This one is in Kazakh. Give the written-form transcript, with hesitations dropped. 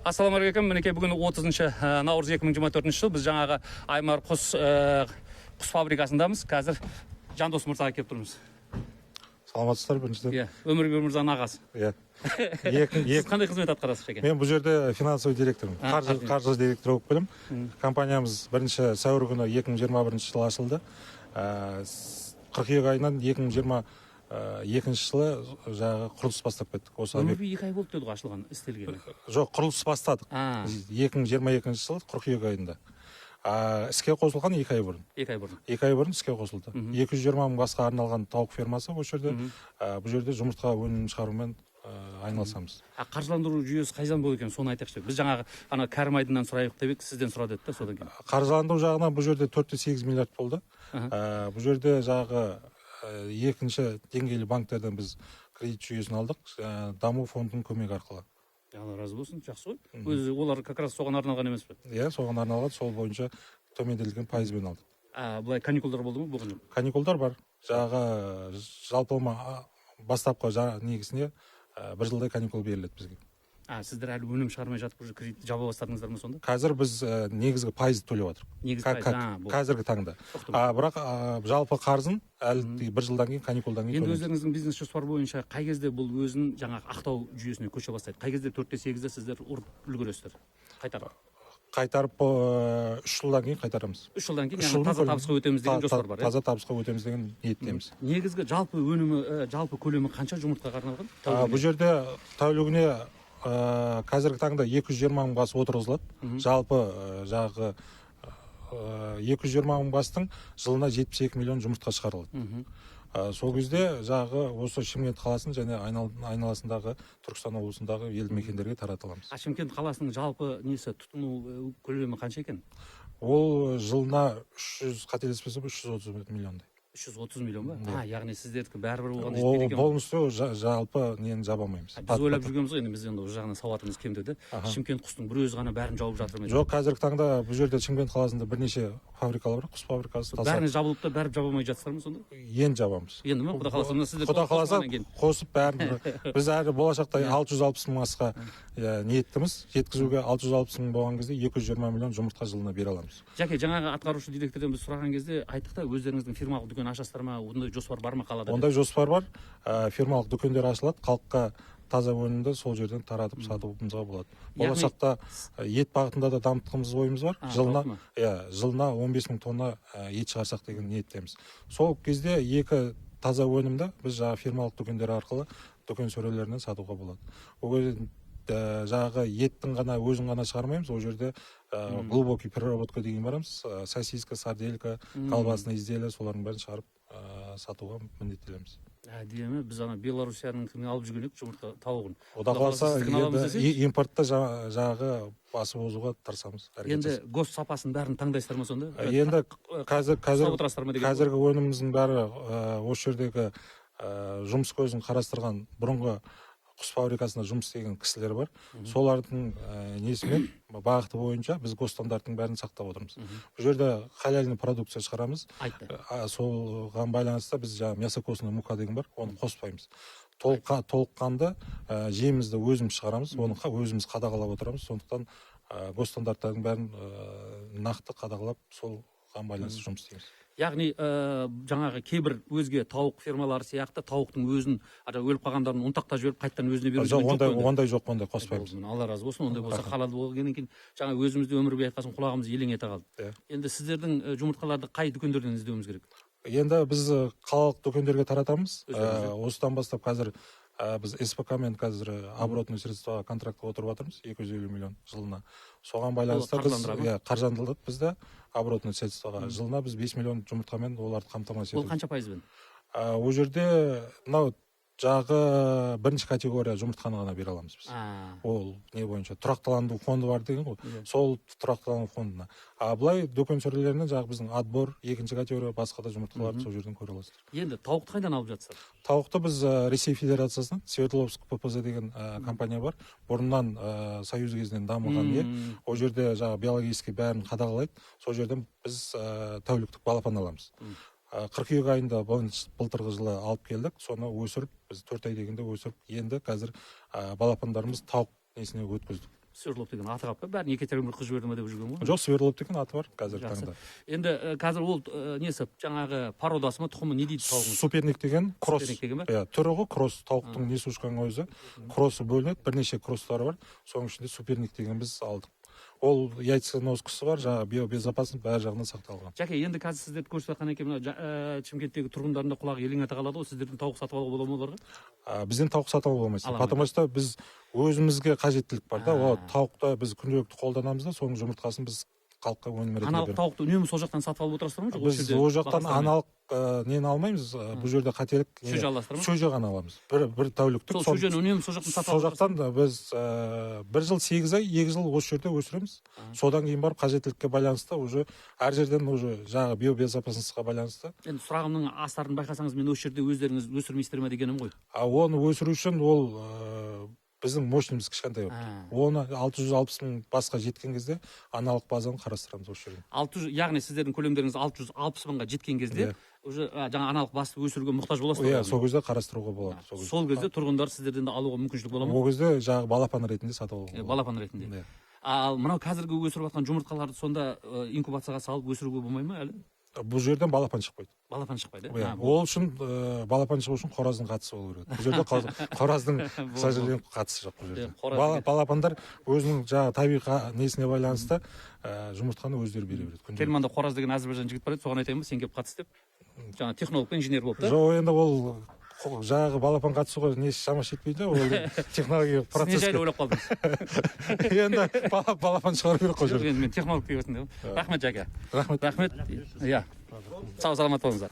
Ассалаумағалейкум. Мінекей бүгін 30 наурыз 2024 жыл. Біз жаңағы Аймар құс фабрикасындамыз. Қазір Жандос мырзаға келіп тұрмыз. Саламатсыздар, біріншіден. Иә, Өмірбек мырзаның ағасы. Иә. Сіз қандай қызмет атқарасыз, Шәке? Мен бұл жерде финансовый директормын. Қаржы директоры болып келем. Компаниямыз 1 сәуір күні 2021 жылы ашылды. Қыркүйек айынан 2022 жылы жаңағы құрылыс бастап кеттік. Өмірбек 2 ай болды деді ғой ашылған, істелгені. Жоқ, құрылыс бастадық. 2022 жылы қыркүйек айында. Іске қосылған 2 ай бұрын. 2 ай бұрын. 2 ай бұрын іске қосылды. 220 мың басқа арналған тауық фермасы осы жерде. Бұл жерде жұмыртқа өнімін шығарумен айналысамыз. Қаржыландыру жүйесі қайдан болды екен, соны айтайықшы. Біз жаңағы Кәрім Айдыннан сұрайық деп сізден сұрады еді, содан кейін. Қаржыландыру жағынан бұл жерде 4,8 миллиард болды. Бұл жерде жағы екінші деңгейлі банктерден біз кредит жүйесін алдық, даму фондының көмегі арқылы. Алла разы болсын, жақсы ғой. Өзі олар как раз соған арналған емес пе? Иә, соған арналған, сол бойынша төмендетілген пайызбен алдық. Бұлай каникулдар болды ма бұған? Каникулдар бар. Жағы жалпылама бастапқы негізіне 1 жылдай каникул беріледі бізге. Сіздер әлі өнім шығармай жатып кредит жаба бастадыңыздар ма сонда? Қазір біз негізгі пайызды төлеп жатырмыз. Негізгі пайыз. Қазіргі таңда. Бірақ жалпы қарызын әлі 1 жылдан кейін каникулдан кейін. Енді өздеріңіздің бизнес жоспар бойынша қай кезде бұл өзін жаңағы ақтау жүйесіне көше бастайды? Қай кезде 4/8-де сіздер ұрып үлгересіздер? Қайтарып 3 жылдан кейін қайтарамыз. 3 жылдан кейін яғни таза табысқа өтеміз деген жоспар бар. Таза табысқа өтеміз деген ниеттеміз. Негізгі жалпы өнімі, жалпы көлемі қанша жұмыртқаға арналған? Бұл жерде тәулігіне қазіргі таңда 220 мың бас отырғызылады. Жалпы жағы 220 мың бастың жылына 72 миллион жұмыртқа шығарылады. Сол кезде жағы осы Шымкент қаласын және айналасындағы Түркістан облысындағы елді мекендерге таратыламыз. Шымкент қаласының жалпы несі тұтыну көлемі қанша екен? Ол жылына 330 миллиондай. 330 миллион ба? Яғни сіздердікі бәрібір болғанда жетпейді екен. Полностью жалпы нені жабамаймыз. Біз ойлап жүргеніміз ғой, енді біз енді жағынан сауатымыз кемдеді. Шымкент құстың бір өзі ғана бәрін жауып жатыр ма? Жоқ, қазіргі таңда бұл жерде Шымкент қаласында бірнеше фабрикалар бар, құс фабрикасы. Бәріне жабылып та бәріп жабылмай жатсыздар ма сонда? Енді жабамыз. Енді ме? Құда қаласа сіздер Құда қаласа қосып бәрін. Біз әрі болашақта 660 мың басқа ниеттіміз. Жеткізуге 660 мың болған кезде 220 миллион жұмыртқа жылына бере аламыз. Жәке, жаңағы атқарушы директордан біз сұраған кезде айттық та, өздеріңіздің фирмалық дүкен ашасыздар ма? Ондай жоспар бар ма қалада? Ондай жоспар бар. Фирмалық дүкендер ашылады, халыққа таза өнімді сол жерден таратып сатуымызға болады. Болашақта ет бағытында да дамытқымыз ойымыз бар. Жылына 15 мың тонна ет шығарсақ деген ниеттеміз. Сол кезде екі таза өнімді біз фирмалық дүкендер арқылы дүкен сөрелерінен сатуға болады. Ол жағы еттің ғана өзін ғана шығармаймыз, ол жерде глубокий переработка деген барамыз, сосиска, сарделька, колбасный изделия, солардың бәрін шығарып сатуға міндеттелеміз. Деймі, біз Беларусияның алып жүргенек жұмыртқа тауығын. Ода қалса импортта жағы басып озуға тырысамыз. Енді гос сапасын бәрін таңдайсыздар ма сонда? Енді қазіргі өніміміздің бәрі осы жердегі жұмыс көзін қарастырған бұрынғы құс фабрикасында жұмыс істеген кісілер бар. Солардың несімен бағыты бойынша біз гос стандарттың бәрін сақтап отырмыз. Бұл жерде халяльный продукция шығарамыз. Соған байланысты біз мясокосный мука деген бар, оны қоспаймыз. Толыққанды жемімізді өзіміз шығарамыз, оны өзіміз қадағалап отырамыз. Сондықтан гос стандарттардың бәрін нақты қадағалап соған байланысты жұмыс істейміз. Яғни жаңағы кейбір өзге тауық фермалары сияқты тауықтың өзін өліп қалғандарын ұнтақта жіберіп қайттан өзіне беру жоқ. Ондай жоқ, ондай қоспаймыз. Алла разы болсын, ондай болса халал болғаннан кейін жаңа өзімізде Өмірбек айтқасын құлағымыз елең ете қалды. Енді сіздердің жұмыртқаларды қай дүкендерден іздеуіміз керек? Енді біз қалалық дүкендерге таратамыз. Осыдан бастап қазір біз СПК мен қазір оборотный средствоға контрактқа отырып жатырмыз, 250 миллион жылына. Соған байланысты біз қаржандылық бізді оборотный средствоға жылына біз 5 миллион жұмыртқамен оларды қамтамасыз етеміз. Ол қанша пайызбен? Ол жерде жағы бірінші категория жұмыртқаны ғана бере аламыз біз. Ол не бойынша тұрақталандыру фонды бар деген ғой. Сол тұрақталандыру фондына. Бұлай дүкен сөрелерінен жағы біздің отбор, екінші категория басқа да жұмыртқаларды сол жерден көре аласыздар. Енді тауықты қайдан алып жатсыздар? Тауықты біз Ресей Федерациясынан Свердловск ППЗ деген компания бар. Бұрыннан Союз кезінен дамыған ел. Ол жерде жағы биологический бәрін қадағалайды. Сол жерден біз тәуліктік балапан аламыз. Қыркүйек айында былтырғы жылы алып келдік, соны өсіріп, біз 4 ай дегенде өсіріп, енді қазір балапандарымыз тауық несіне өткіздік. Сверлов деген аты қалып па, бәрін Екатеринбургқа жіберді ме деп жүрген ғой. жоқ, Сверлов деген аты бар қазіргі Жақсы. таңда. Енді қазір ол несі жаңағы пародасы ма, тұқымы не дейді тауығың? Суперник деген кросс. Суперник деген ба? Иә, түрі ғой кросс, тауықтың несі ұшқан өзі. Кроссы бөлінеді, бірнеше кросстары бар. Соның ішінде суперник деген біз алдық. Ол яйца носкасы бар, жаңағы биобезопасность бәр жағынан сақталған. Жәке, енді қазір сіздерді көрсетіп жатқан екен, мына Шымкенттегі тұрғындардың да құлағы елең ете қалады ғой, сіздердің тауық сатып алуға бола ма оларға? Бізден тауық сатып алуға болмайды. Ала Потому что біз өзімізге қажеттілік бар да. Ол А. тауықты біз күнделікті қолданамыз да, соның жұмыртқасын біз халыққа өнім ретінде Аналық береміз. тауықты үнемі сол жақтан сатып алып отырасыздар ма? жоқ, Біз ол жақтан аналық нені алмаймыз, бұл жерде қателік. Шөже аласыздар ма? Шөже ғана аламыз. Бір тәуліктік. Сол шөжені үнемі сол жақтан сатып Сол алып жақтан да біз 1 жыл 8 ай, 2 жыл осы жерде өсіреміз. Содан кейін барып қажеттілікке байланысты уже әр жерден уже жаңағы биобезопасностьқа байланысты. енді сұрағымның астарын байқасаңыз, мен осы жерде өздеріңіз өсірмейсіздер ме дегенім ғой. Оны өсіру үшін ол біздің мощностьіміз кішкентай болып. Оны 660 мың басқа жеткен кезде аналық базаны қарастырамыз осы жерден. 600, яғни сіздердің көлемдеріңіз 660 мыңға жеткен кезде уже жаңа аналық басты өсіруге мұқтаж боласыздар. Иә, сол кезде қарастыруға болады. Сол кезде тұрғындар сіздерден де алуға мүмкіншілік бола ма? Ол кезде жаңағы балапан ретінде сатып алуға болады. Балапан ретінде. Ал мынау қазіргі өсіріп жатқан жұмыртқаларды сонда инкубацияға салып өсіруге болмай ма әлі? Бұл жерден балапан шықпайды. Балапан шықпайды. Ол үшін балапан шығу үшін қораздың қатысы болу керек. Бұл жерде қораздың, к сожалению, қатысы жоқ бұл жерде. Балапандар өзінің жаңағы табиғи несіне байланысты жұмыртқаны өздері бере береді. Керманда Қораз деген Әзербайжан жігіт бар еді, соған айтайын ба, сен келіп қатыс деп. Жаңа технолог пен инженер болып та. Жоқ, енді ол жаңағы балапан қатысуға несі шамасы жетпейді, ол технологиялық процесс. Сіз не жайлы ойлап қалдыңыз? Енді балапан шығару керек қой. Мен технолог деген. Рахмет, Жәке. Рахмет. Рахмет. Иә. Сау саламат болыңыздар.